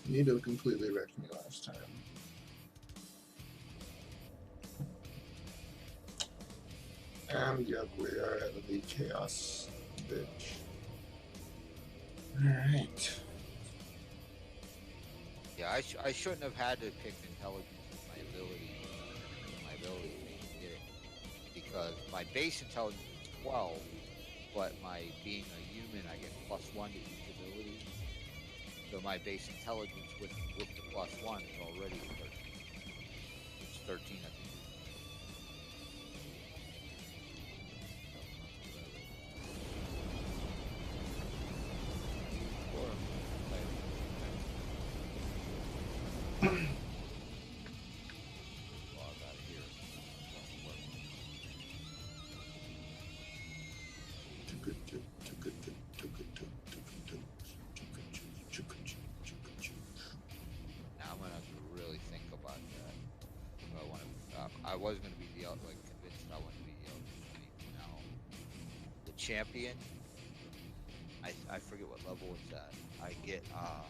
Nito completely wrecked me last time. And yep, we are at the chaos bitch. Alright. Yeah, I shouldn't have had to pick intelligence as my ability. My ability to get it because my base intelligence is 12, but my being a human, I get +1 to each ability. So my base intelligence with the +1 is already 13. It's 13 at the Now I'm gonna have to really think about that. If I want to, I was gonna be the like convinced I want to be the Elder Knight. Now the champion, I forget what level it's at. I get a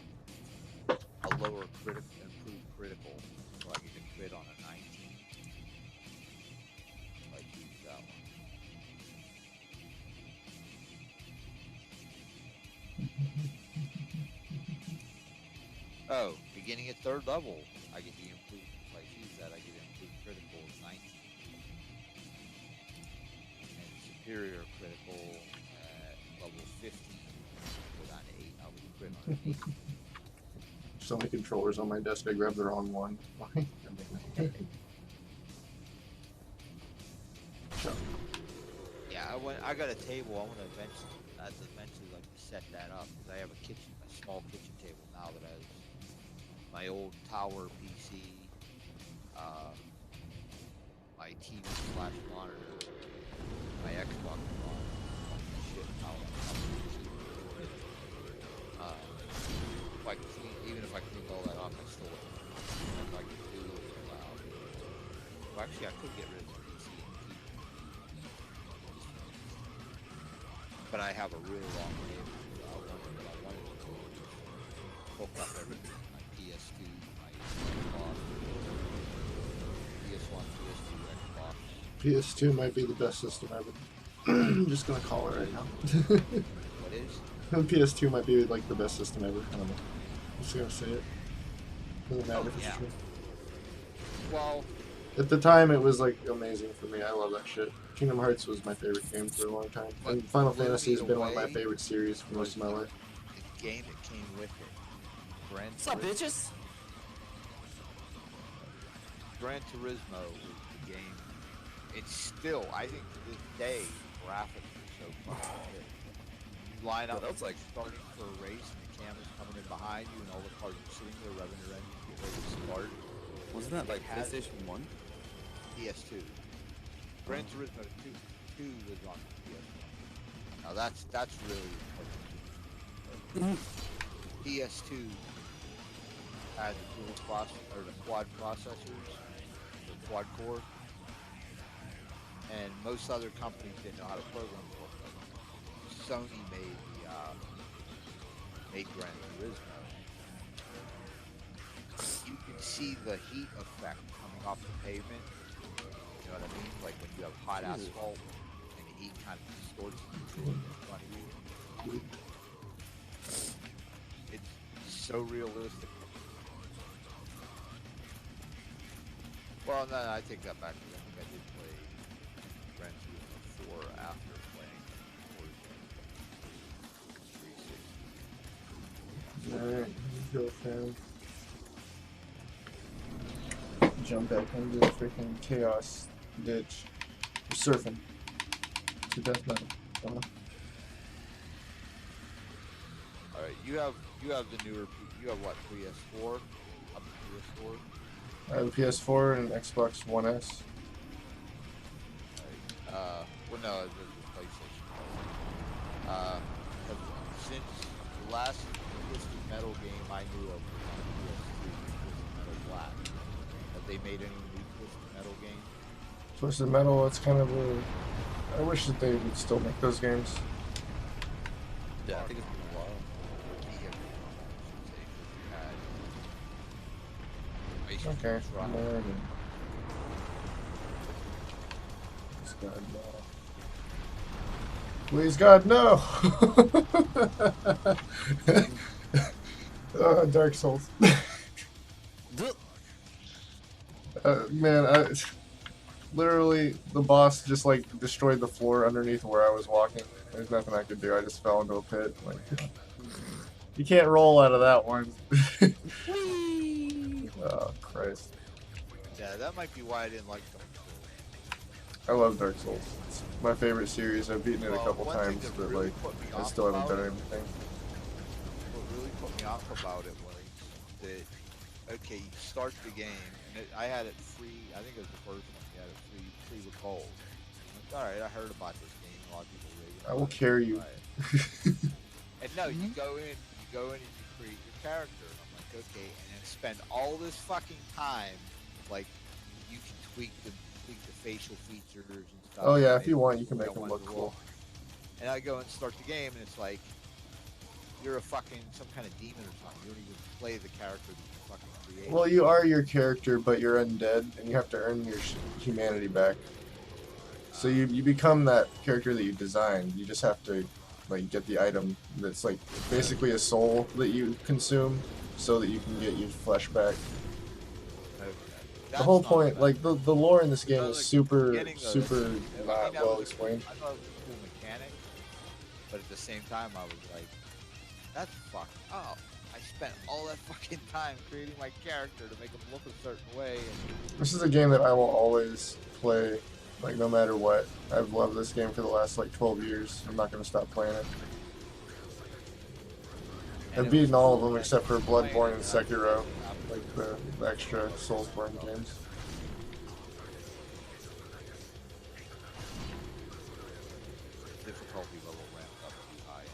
lower critical, improved critical, so I get to crit on a 19. If I choose that one. Oh, beginning at 3rd level, I get the improved. If I choose that, I get improved critical of 19, and superior critical at level 15. Go down to 8. I would crit on an 8. So many controllers on my desk, I grabbed the wrong one. Yeah, I got a table. I want to eventually like to set that up because I have a small kitchen table now that has my old tower PC, my TV slash monitor, my Xbox One, a bunch of shit out on top of the PC. If I clean, even if I cleaned all that off, I still wouldn't. If I could do it without. Well, actually, I could get rid of the PC and keep it. But I have a really long table. What I wanted to do is hook up everything. My PS2, my Xbox, PS1, PS2, Xbox. PS2 might be the best system ever. I'm just gonna call it right now. What is? PS2 might be like the best system ever. I don't know. I'm just gonna say it. Doesn't matter if it's true. Well, at the time, it was like amazing for me. I love that shit. Kingdom Hearts was my favorite game for a long time, and Final Fantasy has been one of my favorite series for most of my life. The game that came with it. What's up, bitches? Gran Turismo was the game. It's still, I think, to this day, graphics are so fucking good. You line up, that's like starting for a race, and the camera's coming in behind you, and all the cars are sitting there revving their engines to get ready to start. Wasn't that like PlayStation 1? PS2. Gran Turismo 2 was on PS1. Now that's really important. PS2 had the quad processors, the quad core, and most other companies didn't know how to program for it. Sony made Gran Turismo. You can see the heat effect coming off the pavement. You know what I mean? Like when you have hot asphalt and the heat kind of distorts the in front of you. It's so realistic. Well, no, I take that back. I think I did play Gran Turismo 4 after playing Forza 360. Alright, go fam. Jump back into the freaking chaos ditch. You're surfing. To death metal. Alright, you have the newer. You have what? PS4. Up to PS4. I have a PS4 and an Xbox One S. Well, no, it's a PlayStation. Since the last Twisted Metal game I knew of was on PS3, Twisted Metal Black. Have they made any new Twisted Metal games? Twisted Metal, it's kind of a... I wish that they would still make those games. Yeah, I think it's been a while. Okay. Try. Morning. Please God, no! Dark Souls. Man, literally, the boss just like destroyed the floor underneath where I was walking. There's nothing I could do. I just fell into a pit. Like, you can't roll out of that one. Oh Christ! Yeah, that might be why I didn't like Dark Souls. I love Dark Souls. It's my favorite series. I've beaten it a couple One thing times, that but really like, put me I off still haven't about done it, anything. what really put me off about it was that, okay, you start the game, and I had it free, I think it was the first one, you had it free with gold. I'm like, alright, I heard about this game, a lot of people raving I will about it, carry you. try it. And no, you go in and you create your character, and I'm like, okay, and then spend all this fucking time, like, you can tweak the facial features and stuff. Oh yeah, and if you want, you can make make them them look cool. And I go and start the game, and it's like, you're a fucking, some kind of demon or something. You don't even play the character that you fucking created. Well, you are your character, but you're undead, and you have to earn your humanity back. So you become that character that you designed. You just have to like get the item that's like basically a soul that you consume, so that you can get your flesh back. Okay. The whole point, like the lore in this game So, is like, super beginning, though, super I not mean, that well was a cool- explained. I thought it was a cool mechanic, but at the same time, I was like, that's fucked up. I spent all that fucking time creating my character to make him look a certain way. And This is a game that I will always play, like no matter what. I've loved this game for the last like 12 years. I'm not gonna stop playing it. I've beaten all of them except for Bloodborne and Sekiro, like the extra Soulsborne games. difficulty level ramped up too high.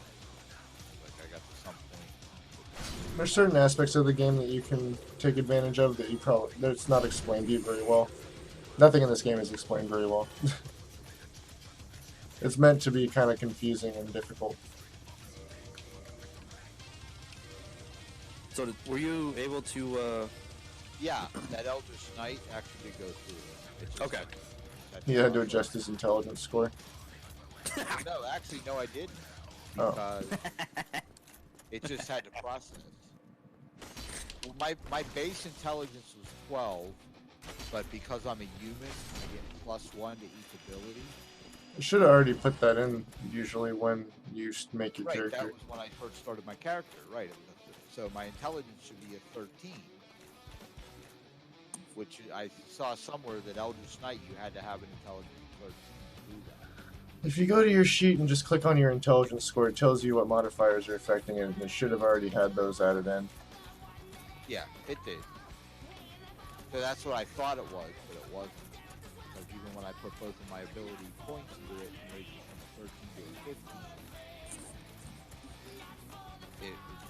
Like I got to some point. There's certain aspects of the game that you can take advantage of that you probably that's not explained to you very well. Nothing in this game is explained very well. It's meant to be kind of confusing and difficult. So were you able to? Yeah, that Eldritch Knight actually did go through it. Just Okay. He had to adjust his intelligence score. No, actually, no, I didn't. Oh. Because it just had to process. Well, my base intelligence was 12, but because I'm a human, I get +1 to each ability. You should have already put that in usually when you make your Right, character. that was when I first started my character. Right, it was so my intelligence should be at 13. Which I saw somewhere that Eldritch Knight you had to have an intelligence of 13 to do that. If you go to your sheet and just click on your intelligence score, it tells you what modifiers are affecting it, and it should have already had those added in. Yeah, it did. So that's what I thought it was, but it wasn't. Because even when I put both of my ability points into it and raised it from a 13 to a 15, it was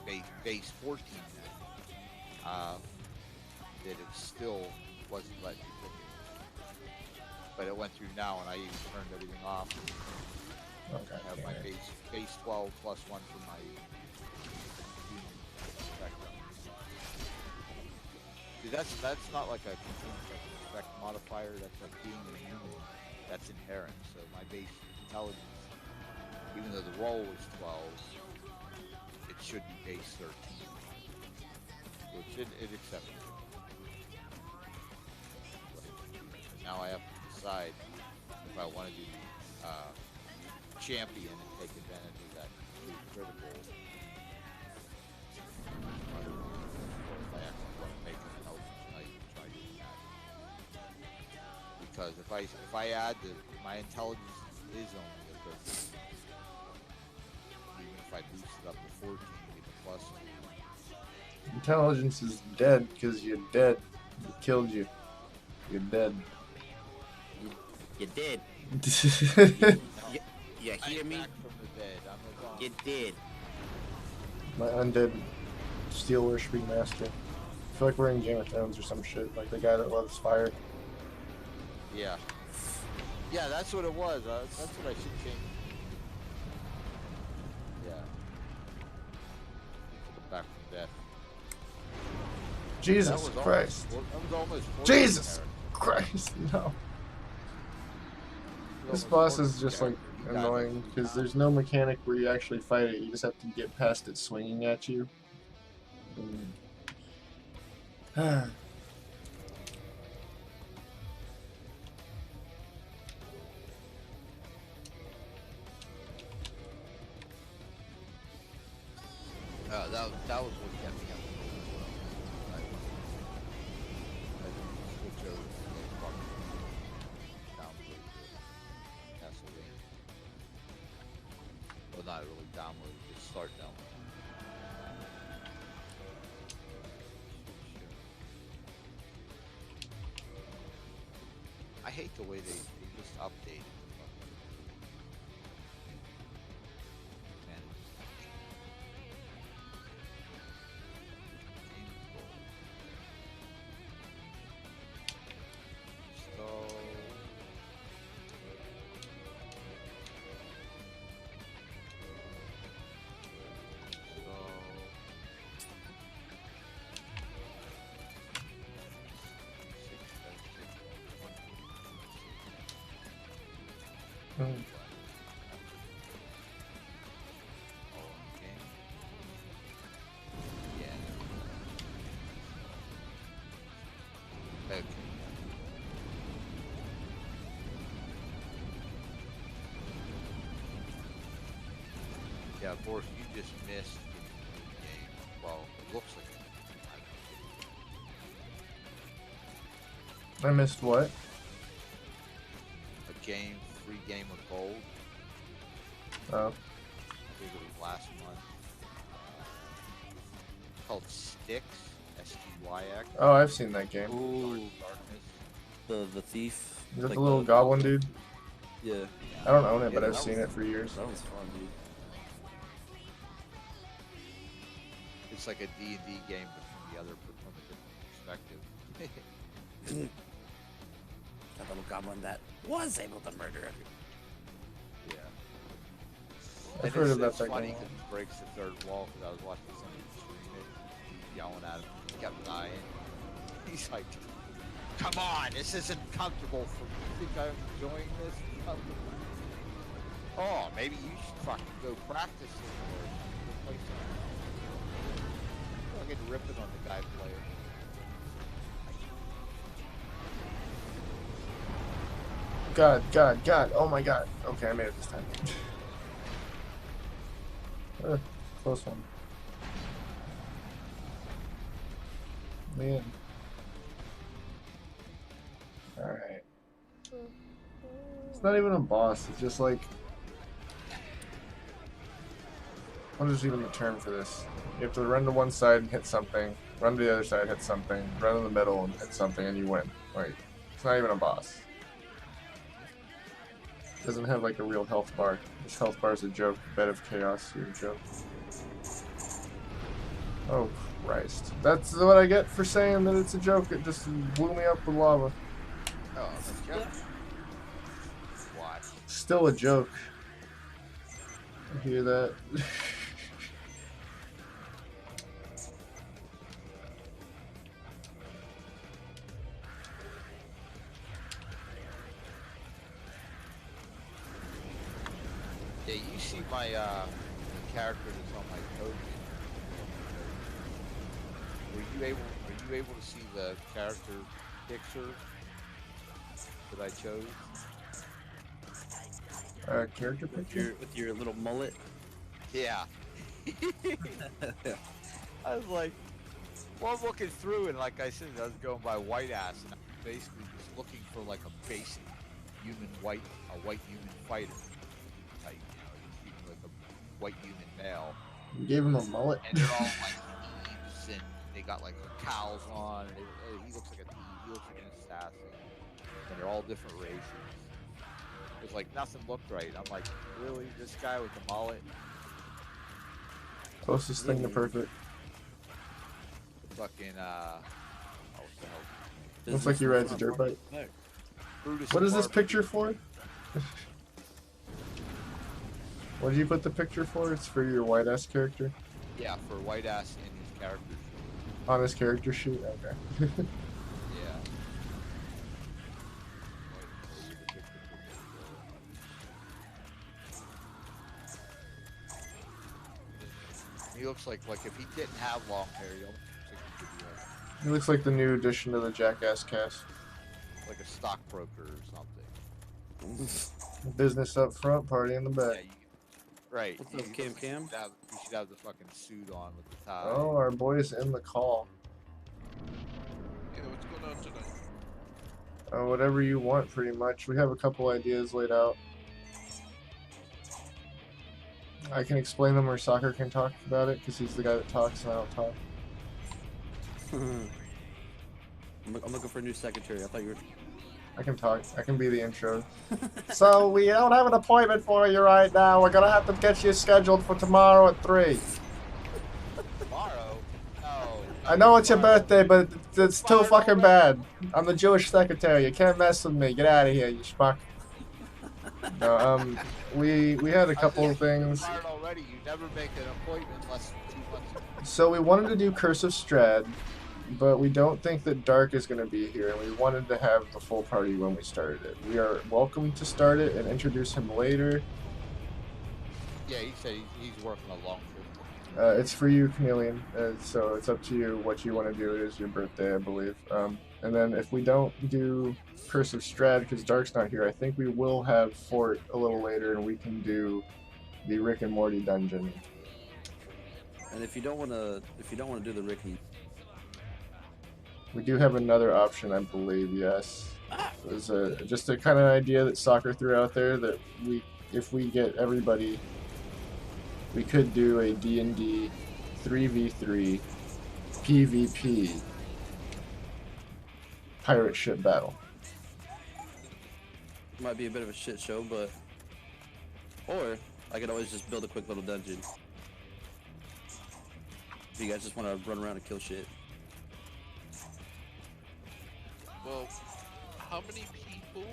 base 14 then. That it still wasn't letting me pick it. But it went through now, and I even turned everything off. Okay. I have my base 12 +1 for my human spectrum. See, that's not like a continuous effect modifier. That's like being a human. That's inherent. So my base intelligence, even though the roll was 12, it should be base 13. Which it accepts. Now I have to decide if I want to do champion and take advantage of that critical, or if I actually want to make an Eldritch Knight and try doing that. Because if I add my intelligence is only a 13, even if I boost it up to 14, get the plus. Intelligence is dead because you're dead. We killed you. You're dead. You did. You hear me? Back from the dead. I'm a You did. My undead steel worshipping master. I feel like we're in Game of Thrones or some shit. Like the guy that loves fire. Yeah. Yeah, that's what it was. That's what I should change. Yeah. Back from death. Jesus That was Christ. almost Jesus Christ, no. This boss is just like annoying because there's no mechanic where you actually fight it. You just have to get past it swinging at you. And... that was what kept me up. I switch over to the fucking download Castlevania. Well, not really download, just start download. I hate the way they just updated. Okay. Yeah, Borf, you just missed the game. Well, it looks like I missed what? a game, free game of gold. Oh. I think it was last month. It's called Styx, S-T-Y-X. Oh, I've seen that game. Ooh, Darkness. the thief. Is that like the little goblin dude? Yeah. I don't own it, but Yeah, I've that seen was- it for years. That was fun, dude. It's like a D&D game, but from a different perspective. That little goblin that was able to murder everyone. Yeah. I've heard about it's that funny game. because it breaks the third wall because I was watching somebody stream it. He's yelling at him. He kept dying. He's like, come on, this isn't comfortable for me. You think I'm enjoying this? Oh, maybe you should fucking go practice it or go play something. Fucking ripping on the guy player. God. Oh my god. Okay, I made it this time. Close one. Man. Alright. It's not even a boss, it's just like... What is even the term for this? You have to run to one side and hit something, run to the other side, hit something, run in the middle and hit something, and you win. Like, it's not even a boss. It doesn't have like a real health bar. This health bar is a joke. Bed of chaos, you're a joke. Oh Christ. That's what I get for saying that it's a joke. It just blew me up with lava. Oh, that's a joke. Watch. Still a joke. I hear that. Yeah, you see my character that's on my token. Were you able to see the character picture that I chose? Character picture? With your little mullet. Yeah. I was like, well, I'm looking through, and like I said, I was going by white ass, and I was basically just looking for like a basic white human fighter. Like, like a white human male. You gave him a mullet? And they're all like thieves, and they got like their cowls on, and he looks like a thief, he looks like an assassin, and they're all different races. It's like nothing looked right. I'm like, really? This guy with the mullet? Closest thing to perfect. Fucking, oh, what the hell? Looks like he rides a dirt bike. Brutus What is this Barber. picture for? What did you put the picture for? It's for your white ass character? Yeah, for white ass in his character. On his character sheet? Okay. Yeah. He looks like if he didn't have long hair, he almost looks like he could be He looks like the new addition to the Jackass cast. like a stockbroker or something. Business up front, party in the back. Yeah, right. What's He up, looks Cam like Cam? he should have the fucking suit on with the tie. Oh, our boy is in the call. Yeah, what's going on tonight? Whatever you want, pretty much. We have a couple ideas laid out. I can explain them, or Soccer can talk about it, because he's the guy that talks and I don't talk. I'm looking for a new secretary. I thought you were. I can talk. I can be the intro. So, we don't have an appointment for you right now. We're going to have to get you scheduled for tomorrow at 3. Tomorrow? No. I know it's your tomorrow. birthday, but it's too fucking bad. I'm the Jewish secretary. You can't mess with me. Get out of here, you schmuck. No, we had a couple of things. Fired already. You never make an appointment less than 2 months ago. So we wanted to do Curse of Strahd, but we don't think that Dark is going to be here, and we wanted to have the full party when we started it. We are welcome to start it and introduce him later. Yeah, he said he's working a long trip. It's for you, Chameleon, so it's up to you what you want to do. It is your birthday, I believe. And then if we don't do Curse of Strahd because Dark's not here, I think we will have Fort a little later, and we can do the Rick and Morty dungeon. And if you don't want to do the Ricky, We do have another option, I believe. Yes, it was just a kind of idea that Soccer threw out there that if we get everybody, we could do a D&D 3v3 PvP pirate ship battle. it might be a bit of a shit show, but or I could always just build a quick little dungeon. If you guys just want to run around and kill shit. Well, how many people?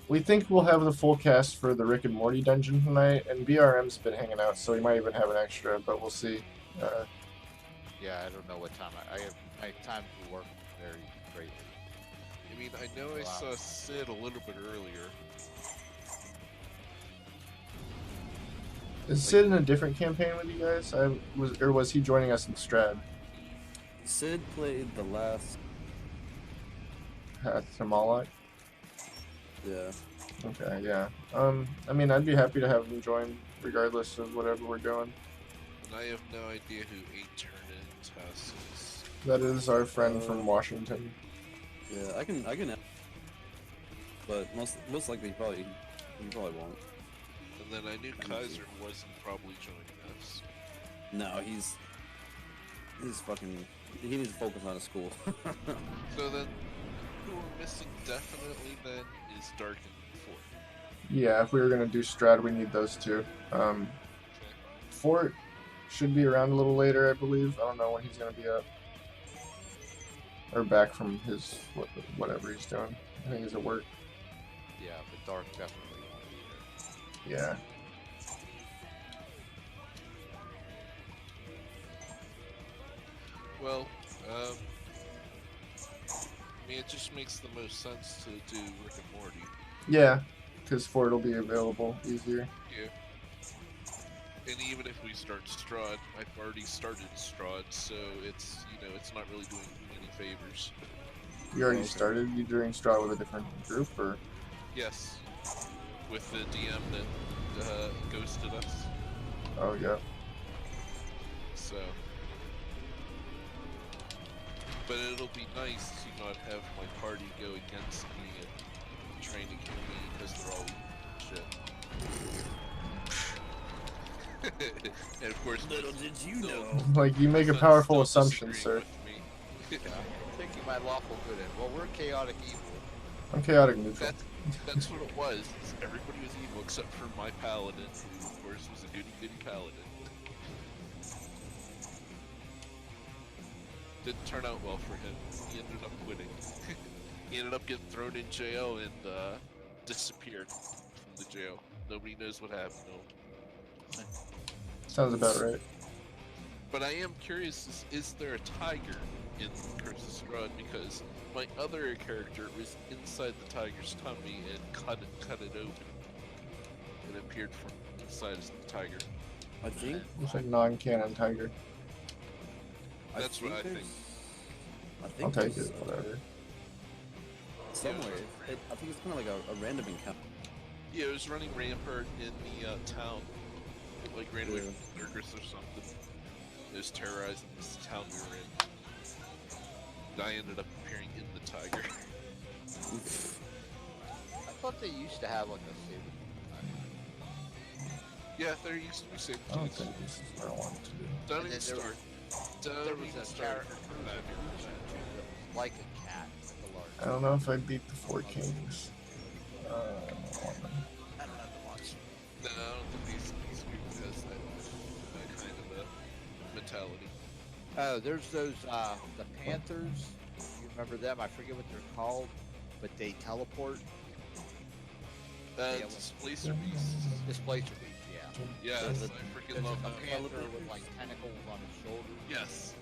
We think we'll have the full cast for the Rick and Morty dungeon tonight, and BRM's been hanging out, so we might even have an extra, but we'll see. Yeah, I don't know what time I have. My time to work varies greatly. I mean, I know I saw Sid a little bit earlier. Is Sid in a different campaign with you guys? Was he joining us in Strad? Sid played the last. Tamalak? Yeah. Okay, yeah. I mean, I'd be happy to have him join, regardless of whatever we're doing. And I have no idea who Eternus is. That is our friend from Washington. Yeah, I can. But most likely, he probably won't. And then I knew Kaiser wasn't probably joining us. No, he's fucking. He needs to focus on his school. So then, who we're missing definitely then is Dark and Fort. Yeah, if we were gonna do Strad, we need those two. Fort should be around a little later, I believe. I don't know when he's gonna be up. Or back from his whatever he's doing. I think he's at work. Yeah, but Dark definitely won't be there. Yeah. Well, I mean, it just makes the most sense to do Rick and Morty. Yeah, because Fort will be available easier. Yeah. And even if we start Strahd, I've already started Strahd, so it's, it's not really doing me any favors. You already Okay. started? You doing Strad with a different group, or? Yes. With the DM that ghosted us. Oh, yeah. So. But it'll be nice to not have my party go against me and trying to kill me because they're all shit. And of course, Little did you still- know. Like, you make a Son's powerful still assumption, sir. disagreeing with me. Taking my lawful good end. Well, we're chaotic evil. I'm chaotic neutral. That's what it was. Everybody was evil except for my paladin, who of course was a goody paladin. Didn't turn out well for him. He ended up quitting. He ended up getting thrown in jail and disappeared from the jail. Nobody knows what happened to him. Sounds about right. But I am curious: is there a tiger in Curse of Strahd? Because my other character was inside the tiger's tummy and cut it open. It appeared from inside the tiger. I think. It's a non-canon tiger. That's what I think. I think I'll take there's, it, whatever. somewhere. I think it's kind of like a random encounter. Yeah, it was running rampart in the town. It, like ran away Yeah. from Nurgris or something. It was terrorizing this town we were in. And I ended up appearing in the tiger. I thought they used to have like a saber. Yeah, there used to be saber I don't tooths. think this is what I wanted to do. Don't And even then there start. There Don't was even a start. character that was like a cat, like a large. I don't know if I beat the Four Kings. I don't want them. I don't have to watch. No, I don't think these people has that kind of a mentality. Oh, there's those the Panthers. You remember them? I forget what they're called, but they teleport. Yeah, Displacer beasts. Displacer beast, yeah. Yes, There's I freaking There's love a that. panther with like tentacles on his shoulders. Yes.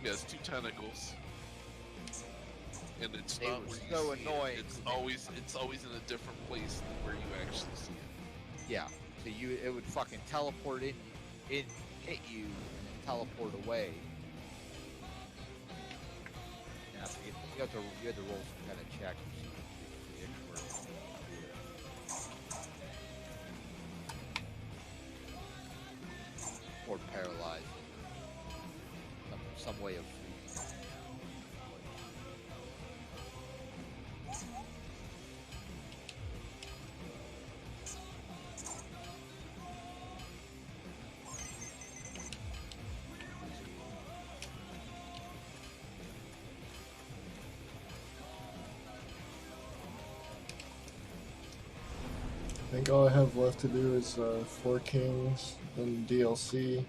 Yes, 2 tentacles. And it's They not were where you so see annoying. it. It's always in a different place than where you actually see it. Yeah. So it would fucking teleport in, hit you, and then teleport away. And I forget, you had to roll some kind of check or something. Or paralyzed. Some way of freezing. I think all I have left to do is Four Kings and DLC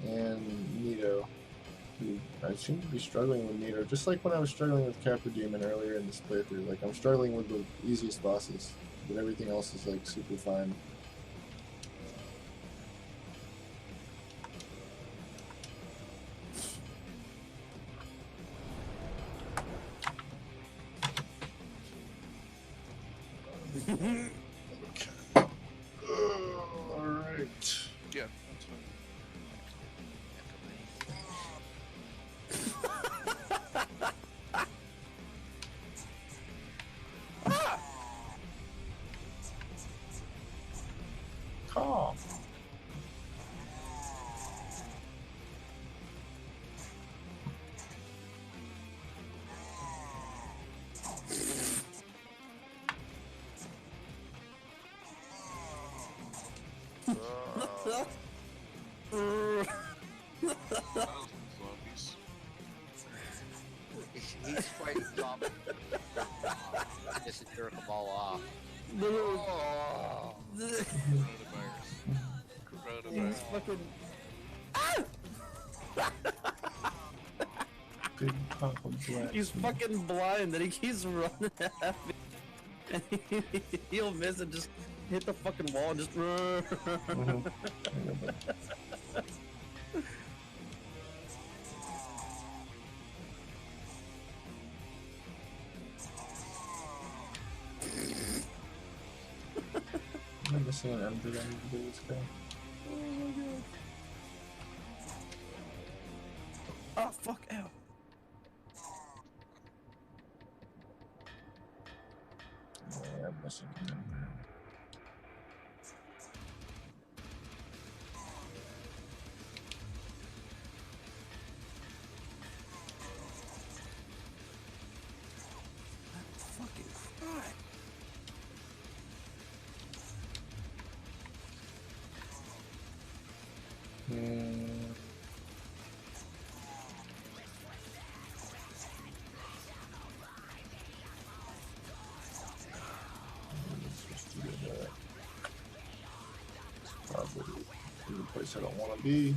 and Nito. Who I seem to be struggling with Nito, just like when I was struggling with Capra Demon earlier in this playthrough. Like I'm struggling with the easiest bosses, but everything else is like super fine. Alright. Yeah, that's fine. Calm. Zombies. He's fighting zombies. Just to jerk them all off. Oh. Coronavirus. He's fucking. Big pop of black. He's fucking blind and he keeps running at me. And he'll miss and just hit the fucking wall and just. Mhm. I'm missing an ender that I need to do this guy. Oh my god. Oh fuck, ow. Yeah, I'm missing an ender. Fucking Christ. Probably the place I don't want to be.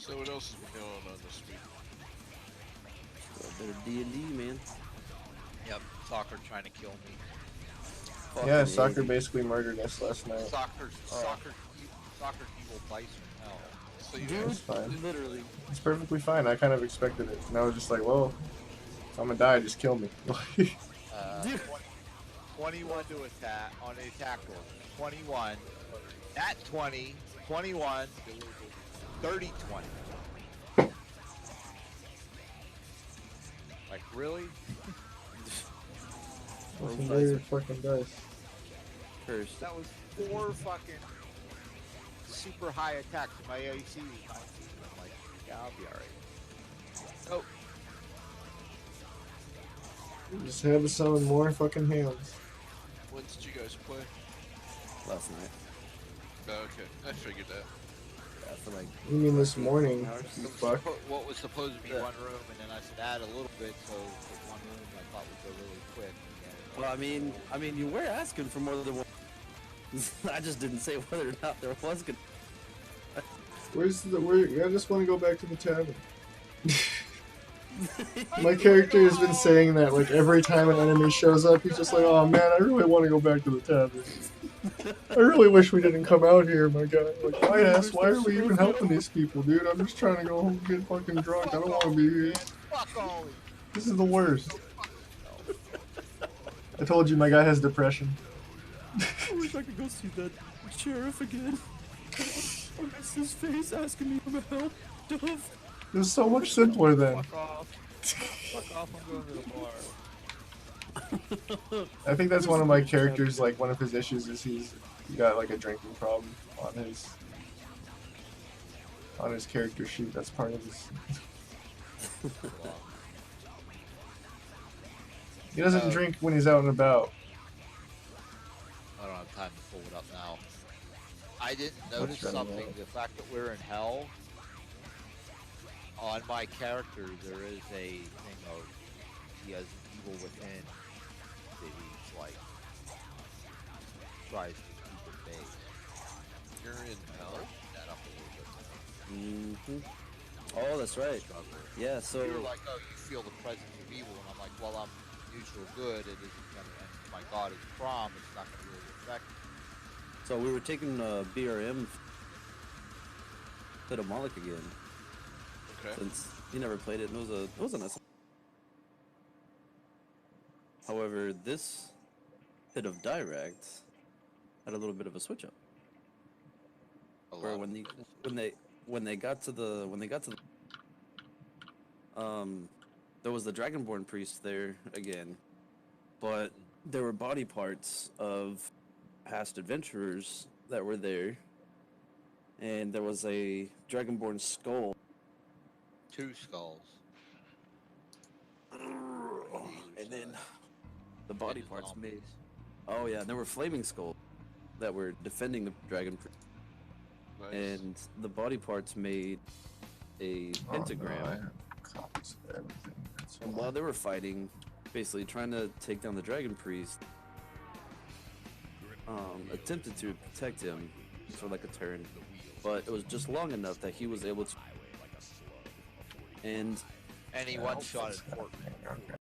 So what else has been going on this week? A bit of D&D, man. Yep, soccer trying to kill me. Yeah, Fucking soccer A. basically murdered us last night. Soccer's evil Tyson. Hell. So you Dude, It's fine. literally. It's perfectly fine. I kind of expected it. And I was just like, well, if I'm gonna die, just kill me. Dude. 21 to attack on the attack roll. 21. At 20. 21. 30, 20. Like, really? Fucking weird fucking dice. Cursed. That was 4 fucking super high attacks. And my AC was 19. I'm like, yeah, I'll be alright. Oh, Just had to summon more fucking hands. When did you guys play? Last night. Oh, okay, I figured that. Yeah, for like. You mean this morning? hours. You it was fuck. what was supposed to be Yeah. one room, and then I said add a little bit, so the one room I thought would go really quick. And Well, I mean, you were asking for more than one. I just didn't say whether or not there was gonna. Where's the where? I just want to go back to the tavern. My character has been saying that like every time an enemy shows up, he's just like, "Oh man, I really want to go back to the tavern. I really wish we didn't come out here, my guy. Like, why are we even helping these people, dude? I'm just trying to go home and get fucking drunk. I don't want to be here. fuck all. This is the worst." I told you my guy has depression. I wish I could go see that sheriff again. I miss his face asking me for help. Duff. It was so much simpler then. Fuck off. Fuck off, I'm going to the bar. I think that's one of my characters. Like one of his issues is he's got like a drinking problem on his character sheet. That's part of his. He doesn't drink when he's out and about. I don't have time to pull it up now. I didn't What's notice running something. out? The fact that we're in hell, on my character, there is a thing of he has evil within that he's like tries to keep at bay. You're in hell? That up a little bit. Oh, that's right. Struggle. Yeah, so. You're like, oh, you feel the presence of evil, and I'm like, well, I'm neutral good. It isn't gonna. And my god is Prom. It's not gonna really affect me. So we were taking BRM to the Moloch again. Okay. Since you never played it, and it was a nice. However, this bit of direct had a little bit of a switch up. Where when they got to the there was the Dragonborn priest there again, but there were body parts of past adventurers that were there, and there was a Dragonborn skull. 2 skulls. And then the body And parts zombies. made. Oh yeah, there were flaming skulls that were defending the dragon priest, Nice. and the body parts made a pentagram. Oh, no, I have copies of everything. That's And why. while they were fighting, basically trying to take down the dragon priest, attempted to protect him for like a turn, but it was just long enough that he was able to. And And he one-shotted Fort. Okay.